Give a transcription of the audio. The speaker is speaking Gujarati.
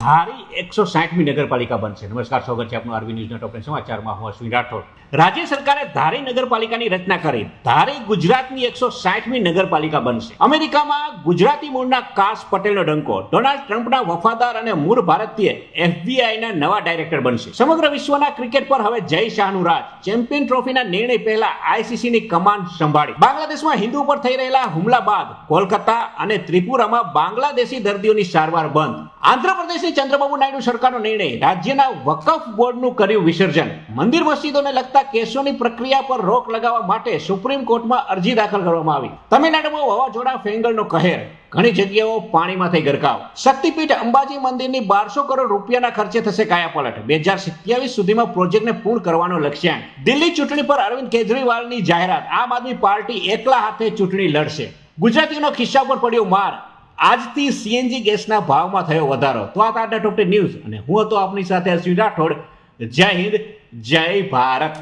ધારી 160મી નગરપાલિકા બનશે. નમસ્કાર, સ્વાગત છે આપનું આરવી ન્યૂઝના ટોપ સમાચારમાં. હું અશ્વિન રાઠોડ. રાજ્ય સરકારે ધારી નગરપાલિકાની રચના કરી. ધારી ગુજરાતની 160મી નગરપાલિકા બનશે. અમેરિકામાં ગુજરાતી મૂળના કાસ પટેલનો ડંકો. ડોનાલ્ડ ટ્રમ્પના વફાદાર અને મૂળ ભારતીય એફબીઆઈના નવા ડાયરેક્ટર બનશે. સમગ્ર વિશ્વના ક્રિકેટ પર હવે જય શાહનું રાજ. ચેમ્પિયન ટ્રોફીના નિર્ણય પહેલા આઈસીસીની કમાન સંભાળી. બાંગ્લાદેશમાં હિન્દુ પર થઈ રહેલા હુમલા બાદ કોલકાતા અને ત્રિપુરામાં બાંગ્લાદેશી દર્દીઓની સારવાર બંધ. આંધ્રપ્રદેશની ચંદ્રબાબુ નાયડુ સરકારનો નિર્ણય. રાજ્યના વકફ બોર્ડનું કર્યું વિસર્જન. મંદિર મસ્જિદોને લગતા કેસોની પ્રક્રિયા પર રોક લગાવવા માટે સુપ્રીમ કોર્ટમાં અરજી દાખલ કરવામાં આવી. તમિલનાડુમાં વાવાઝોડા ફેંગલનો કહેર. ઘણી જગ્યાઓ પાણીમાં થઈ ગરકાવ. શક્તિપીઠ અંબાજી મંદિરની 1200 કરોડ રૂપિયાના ખર્ચે થશે કાયાપલટ. 2027 સુધીમાં પ્રોજેક્ટને પૂર્ણ કરવાનો લક્ષ્યાંક. દિલ્હી ચૂંટણી પર અરવિંદ કેજરીવાલની જાહેરાત. આમ આદમી પાર્ટી એકલા હાથે ચૂંટણી લડશે. ગુજરાતીઓનો ખિસ્સા પર પડ્યો માર. આજથી સીએનજી ગેસના ભાવમાં થયો વધારો. તો આ તાજા ટોપ ન્યૂઝ અને હું હતો આપની સાથે અશ્વિન રાઠોડ. જય હિન્દ, જય ભારત.